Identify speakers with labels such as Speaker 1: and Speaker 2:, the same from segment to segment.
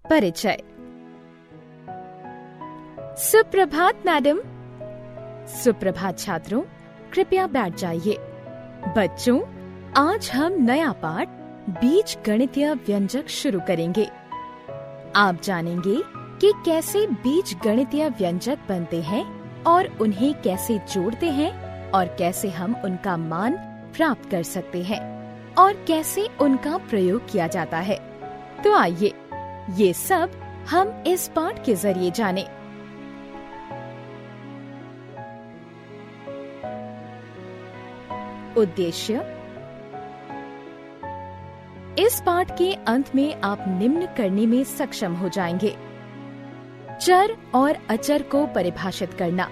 Speaker 1: परिचय। सुप्रभात मैडम। सुप्रभात छात्रों, कृपया बैठ जाइए। बच्चों, आज हम नया पाठ बीज गणितीय व्यंजक शुरू करेंगे। आप जानेंगे कि कैसे बीज गणितीय व्यंजक बनते हैं और उन्हें कैसे जोड़ते हैं और कैसे हम उनका मान प्राप्त कर सकते हैं और कैसे उनका प्रयोग किया जाता है। तो आइए, ये सब हम इस पाठ के जरिए जानें। उद्देश्य। इस पाठ के अंत में आप निम्न करने में सक्षम हो जाएंगे: चर और अचर को परिभाषित करना,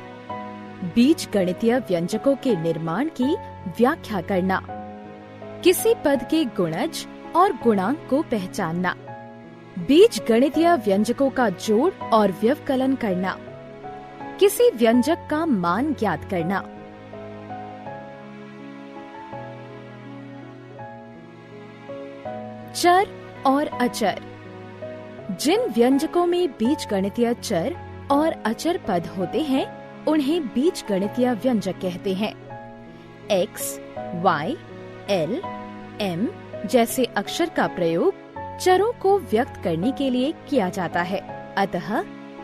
Speaker 1: बीज गणितीय व्यंजकों के निर्माण की व्याख्या करना, किसी पद के गुणज और गुणांक को पहचानना, बीज गणितीय व्यंजकों का जोड़ और व्यवकलन करना, किसी व्यंजक का मान ज्ञात करना। चर और अचर। जिन व्यंजकों में बीज गणितीय चर और अचर पद होते हैं उन्हें बीज गणितीय व्यंजक कहते हैं। x, y, l, m जैसे अक्षर का प्रयोग चरों को व्यक्त करने के लिए किया जाता है। अतः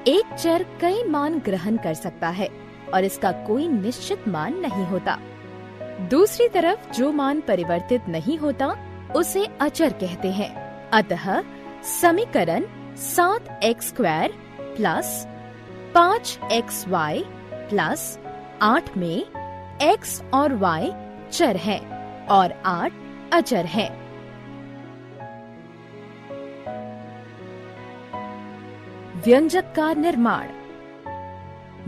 Speaker 1: एक चर कई मान ग्रहण कर सकता है और इसका कोई निश्चित मान नहीं होता। दूसरी तरफ जो मान परिवर्तित नहीं होता उसे अचर कहते हैं। अतः समीकरण 7x² प्लस 5xy प्लस 8 में x और y चर हैं और 8 अचर हैं। व्यंजक का निर्माण।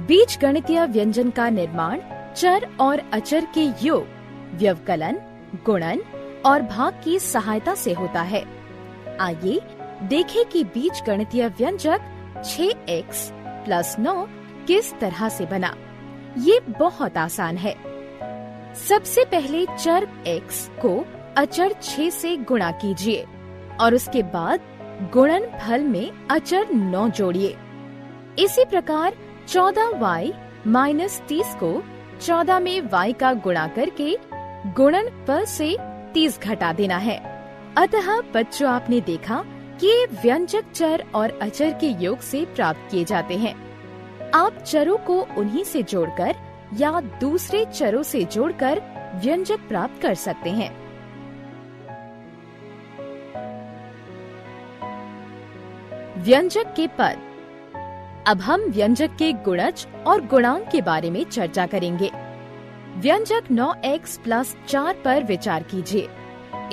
Speaker 1: बीज गणितीय व्यंजन का निर्माण चर और अचर के योग, व्यवकलन, गुणन और भाग की सहायता से होता है। आइए देखें कि बीज गणितीय व्यंजक 6x प्लस 9 किस तरह से बना। ये बहुत आसान है। सबसे पहले चर x को अचर 6 से गुणा कीजिए और उसके बाद गुणनफल में अचर 9 जोड़िए। इसी प्रकार 14y माइनस 30 को 14 में y का गुणा करके गुणनफल से 30 घटा देना है। अतः बच्चों, आपने देखा कि ये व्यंजक चर और अचर के योग से प्राप्त किए जाते हैं। आप चरों को उन्हीं से जोड़कर या दूसरे चरों से जोड़कर व्यंजक प्राप्त कर सकते हैं। व्यंजक के पद। अब हम व्यंजक के गुणज और गुणांक के बारे में चर्चा करेंगे। व्यंजक 9x प्लस 4 पर विचार कीजिए।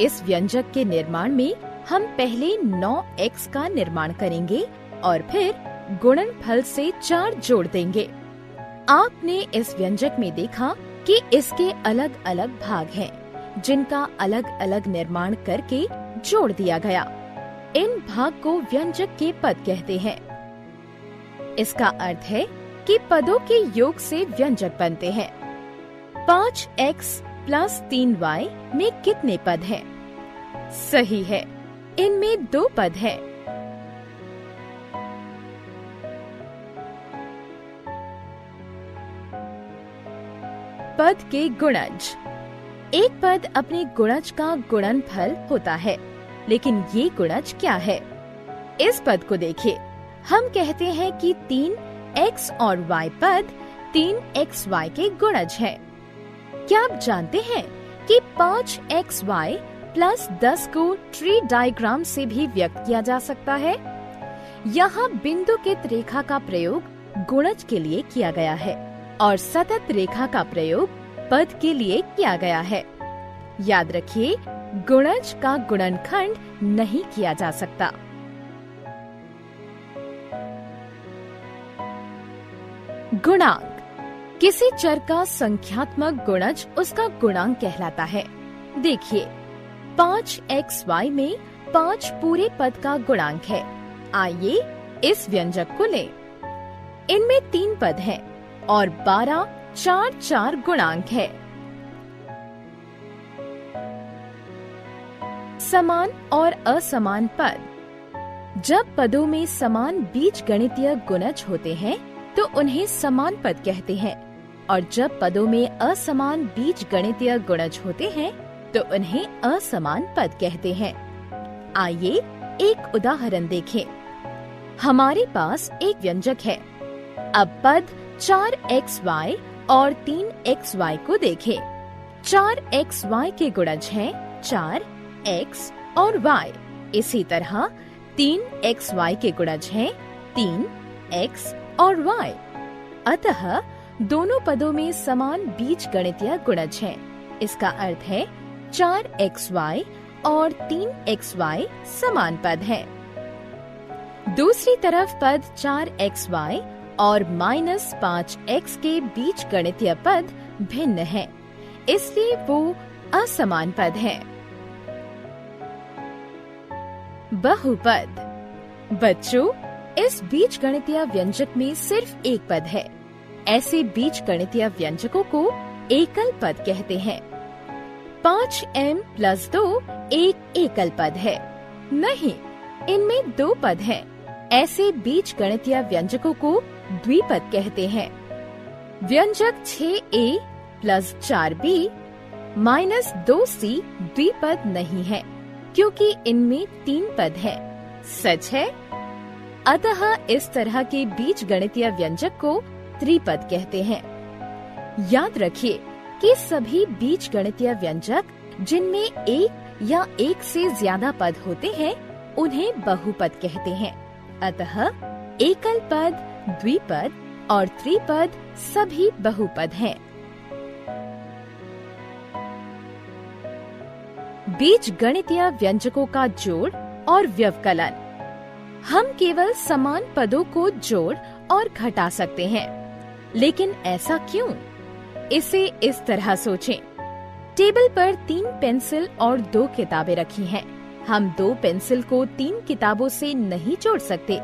Speaker 1: इस व्यंजक के निर्माण में हम पहले 9x का निर्माण करेंगे और फिर गुणनफल से 4 जोड़ देंगे। आपने इस व्यंजक में देखा कि इसके अलग अलग भाग हैं, जिनका अलग अलग निर्माण करके जोड़ दिया गया। इन भाग को व्यंजक के पद कहते हैं। इसका अर्थ है कि पदों के योग से व्यंजक बनते हैं। 5x प्लस 3y में कितने पद हैं? सही है, इनमें 2 पद हैं। पद के गुणज। एक पद अपने गुणज का गुणनफल होता है, लेकिन ये गुणज क्या है? इस पद को देखिए। हम कहते हैं कि 3x और y पद 3xy के गुणज हैं। क्या आप जानते हैं कि 5xy प्लस 10 को ट्री डायग्राम से भी व्यक्त किया जा सकता है? यहाँ बिंदुकित रेखा का प्रयोग गुणज के लिए किया गया है और सतत रेखा का प्रयोग पद के लिए किया गया है। याद रखिए, गुणज का गुणनखंड नहीं किया जा सकता। गुणांक। किसी चर का संख्यात्मक गुणज उसका गुणांक कहलाता है। देखिए, 5xy में 5 पूरे पद का गुणांक है। आइए इस व्यंजक को लें। इनमें 3 पद हैं और 12 4 गुणांक है। समान और असमान पद। जब पदों में समान बीजगणितीय गुणज होते हैं तो उन्हें समान पद कहते हैं, और जब पदों में असमान बीजगणितीय गुणज होते हैं तो उन्हें असमान पद कहते हैं। आइए एक उदाहरण देखें। हमारे पास एक व्यंजक है। अब पद 4xy और 3xy को देखें। 4xy के गुणज हैं 4x और y। इसी तरह 3xy के गुणज हैं 3x और y। अतः दोनों पदों में समान बीजगणितीय गुणज हैं। इसका अर्थ है 4xy और 3xy समान पद हैं। दूसरी तरफ पद 4xy और -5x के बीजगणितीय पद भिन्न हैं, इसलिए वो असमान पद हैं। बहुपद। बच्चों, इस बीजगणितीय व्यंजक में सिर्फ एक पद है। ऐसे बीजगणितीय व्यंजकों को एकल पद कहते हैं। 5m + 2 एक एकल पद है। नहीं, इनमें दो पद हैं। ऐसे बीजगणितीय व्यंजकों को द्विपद कहते हैं। व्यंजक 6a + 4b - 2c द्विपद नहीं है, क्योंकि इनमें 3 पद हैं। सच है? अतः इस तरह के बीजगणितीय व्यंजक को त्रिपद कहते हैं। याद रखिए कि सभी बीजगणितीय व्यंजक जिनमें एक या एक से ज्यादा पद होते हैं उन्हें बहुपद कहते हैं। अतः एकल पद, द्विपद और त्रिपद सभी बहुपद हैं। बीजगणितीय व्यंजकों का जोड़ और व्यवकलन। हम केवल समान पदों को जोड़ और घटा सकते हैं, लेकिन ऐसा क्यों? इसे इस तरह सोचें। टेबल पर 3 पेंसिल और 2 किताबें रखी हैं। हम 2 पेंसिल को 3 किताबों से नहीं जोड़ सकते,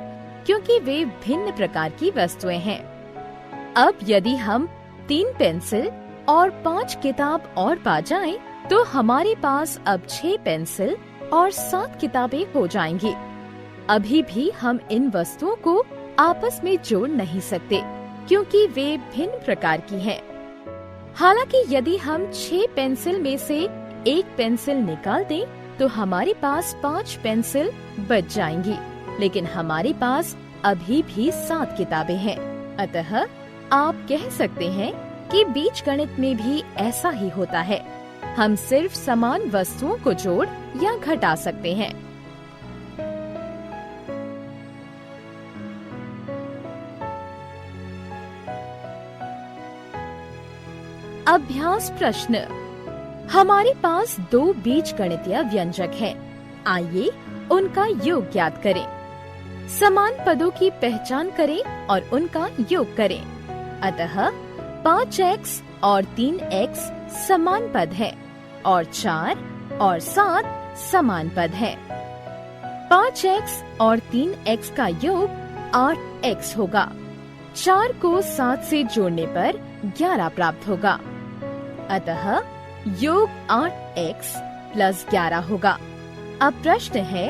Speaker 1: क्योंकि वे भिन्न प्रकार की वस्तुएं हैं। अब यदि हम 3 पेंसिल और 5 किताब और पा जाएं, तो हमारे पास अब 6 पेंसिल और 7 किताबें हो जाएंगी। अभी भी हम इन वस्तुओं को आपस में जोड़ नहीं सकते, क्योंकि वे भिन्न प्रकार की हैं। हालांकि यदि हम 6 पेंसिल में से एक पेंसिल निकाल दें, तो हमारे पास 5 पेंसिल बच जाएंगी, लेकिन हमारे पास अभी भी 7 किताबें हैं। अतः आप कह सकते हैं कि बीजगणित में भी ऐसा ही होता है। हम सिर्फ समान वस्तुओं को जोड़ या घटा सकते हैं। अभ्यास प्रश्न। हमारे पास 2 बीजगणितीय व्यंजक हैं। आइए उनका योग ज्ञात करें। समान पदों की पहचान करें और उनका योग करें। अतः 5x और 3x समान पद है और 4 और 7 समान पद है। 5x और 3x का योग 8x होगा। 4 को 7 से जोड़ने पर 11 प्राप्त होगा। अतः योग 8x + 11 होगा। अब प्रश्न है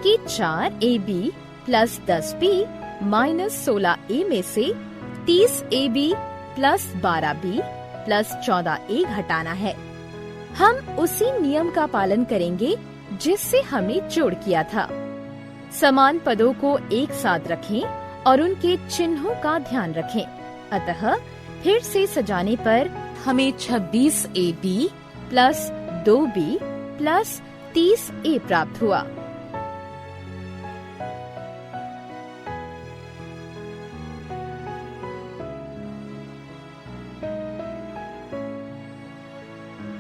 Speaker 1: कि 4ab + 10b - 16a में से 30ab + 12b + 14a घटाना है। हम उसी नियम का पालन करेंगे जिससे हमने जोड़ किया था। समान पदों को एक साथ रखें और उनके चिन्हों का ध्यान रखें। अतः फिर से सजाने पर हमें 26ab + 2b + 30a प्राप्त हुआ।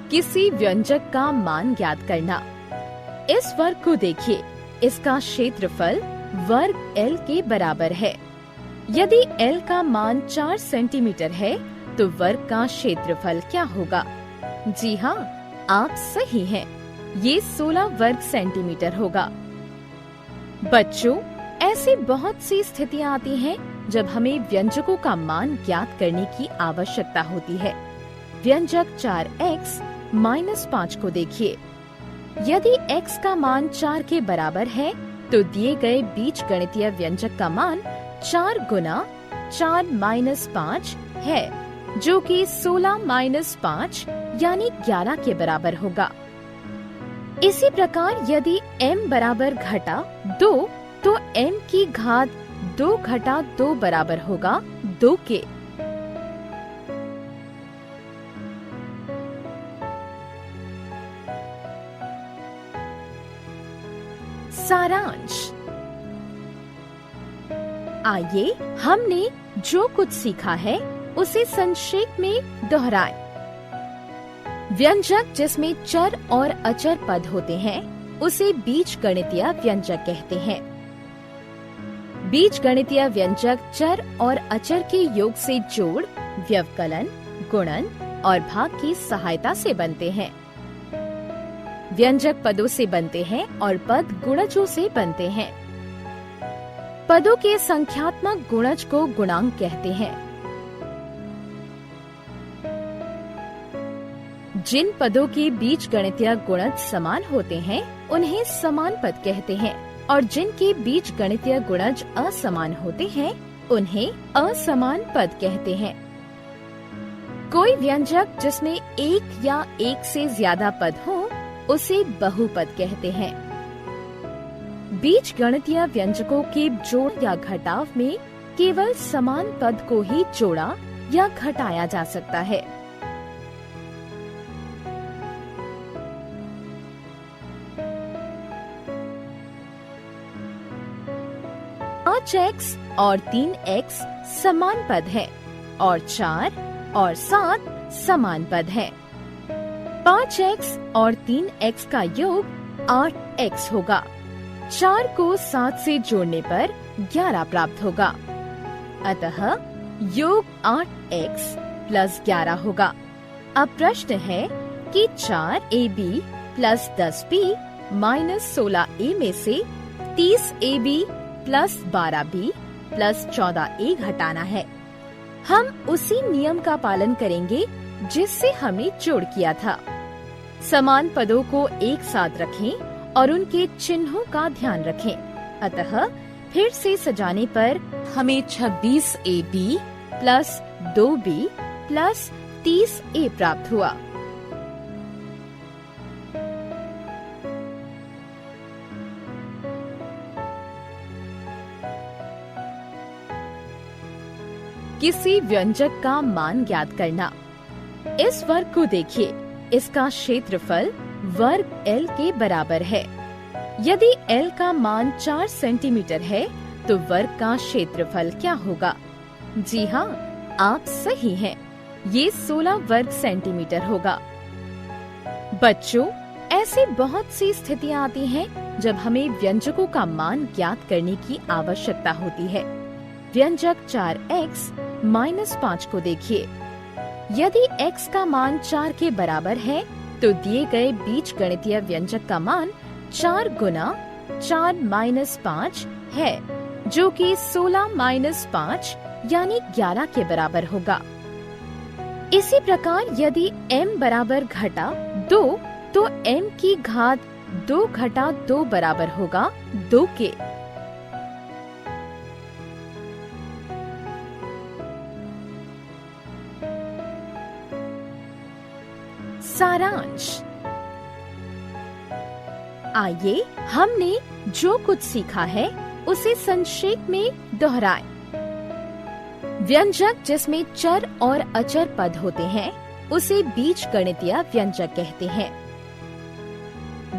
Speaker 1: किसी व्यंजक का मान ज्ञात करना। इस वर्ग को देखिए। इसका क्षेत्रफल वर्ग L के बराबर है। यदि L का मान 4 सेंटीमीटर है, तो वर्ग का क्षेत्रफल क्या होगा? जी हाँ, आप सही हैं। ये 16 वर्ग सेंटीमीटर होगा। बच्चों, ऐसी बहुत सी स्थितियाँ आती हैं जब हमें व्यंजकों का मान ज्ञात करने की आवश्यकता होती है। व्यंजक 4x - 5 को देखिए। यदि x का मान 4 के बराबर है, तो दिए गए बीज गणितीय व्यंजक का मान 4 गुना 4 माइनस 5 है, जो कि 16 माइनस 5 यानी 11 के बराबर होगा। इसी प्रकार यदि m बराबर घटा 2 तो m की घात 2 घटा 2 बराबर होगा 2 के। सारांश। आइए हमने जो कुछ सीखा है उसे संक्षेप में दोहराएं। व्यंजक जिसमें चर और अचर पद होते हैं उसे बीज गणितीय व्यंजक कहते हैं। बीज गणितीय व्यंजक चर और अचर के योग से जोड़, व्यवकलन, गुणन और भाग की सहायता से बनते हैं। व्यंजक पदों से बनते हैं और पद गुणजों से बनते हैं। पदों के संख्यात्मक गुणज को गुणांक कहते हैं। जिन पदों के बीज गणितीय गुणज समान होते हैं उन्हें समान पद कहते हैं, और जिनके बीज गणितीय गुणज असमान होते हैं उन्हें असमान पद कहते हैं। कोई व्यंजक जिसमें एक या एक से ज्यादा पद हो उसे बहुपद कहते हैं। बीज गणितीय व्यंजकों के जोड़ या घटाव में केवल समान पद को ही जोड़ा या घटाया जा सकता है। x और 3x समान पद है और 4 और 7 समान पद है। 5x और 3x का योग 8x होगा। 4 को 7 से जोड़ने पर 11 प्राप्त होगा। अतः योग 8x प्लस 11 होगा। अब प्रश्न है कि 4ab plus 10b minus 16a में से 30ab plus 12b plus 14a घटाना है। हम उसी नियम का पालन करेंगे जिससे हमने जोड़ किया था। समान पदों को एक साथ रखें और उनके चिन्हों का ध्यान रखें। अतः फिर से सजाने पर हमें 26ab plus 2b plus 30a प्राप्त हुआ। किसी व्यंजक का मान ज्ञात करना। इस वर्ग को देखिए, इसका क्षेत्रफल वर्ग L के बराबर है। यदि L का मान 4 सेंटीमीटर है तो वर्ग का क्षेत्रफल क्या होगा? जी हाँ, आप सही हैं। ये 16 वर्ग सेंटीमीटर होगा। बच्चों, ऐसी बहुत सी स्थितियाँ आती हैं जब हमें व्यंजकों का मान ज्ञात करने की आवश्यकता होती है। व्यंजक 4x माइनस 5 को देखिए। यदि x का मान 4 के बराबर है तो दिए गए बीज गणितीय व्यंजक का मान 4 गुना 4 माइनस 5 है, जो कि 16 माइनस 5 यानी 11 के बराबर होगा। इसी प्रकार यदि m बराबर घटा 2 तो m की घात 2 घटा 2 बराबर होगा 2 के। सारांश। आइए हमने जो कुछ सीखा है उसे संक्षेप में दोहराएं। व्यंजक जिसमें चर और अचर पद होते हैं उसे बीज गणितीय व्यंजक कहते हैं।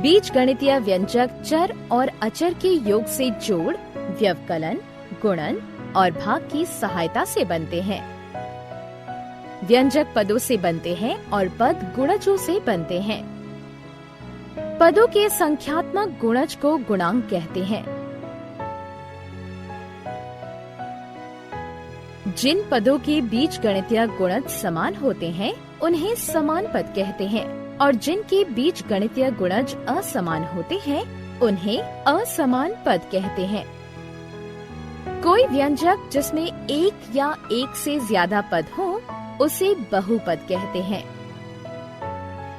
Speaker 1: बीज गणितीय व्यंजक चर और अचर के योग से जोड़, व्यवकलन, गुणन और भाग की सहायता से बनते हैं। व्यंजक पदों से बनते हैं और पद गुणजों से बनते हैं। पदों के संख्यात्मक गुणज को गुणांक कहते हैं। जिन पदों के बीज गणितीय गुणज समान होते हैं उन्हें समान पद कहते हैं, और जिनके बीज गणितीय गुणज असमान होते हैं उन्हें असमान पद कहते हैं। कोई व्यंजक जिसमें एक या एक से ज्यादा पद हो उसे बहुपद कहते हैं।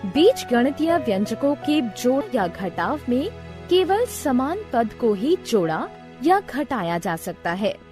Speaker 1: बीज गणितीय व्यंजकों के जोड़ या घटाव में केवल समान पद को ही जोड़ा या घटाया जा सकता है।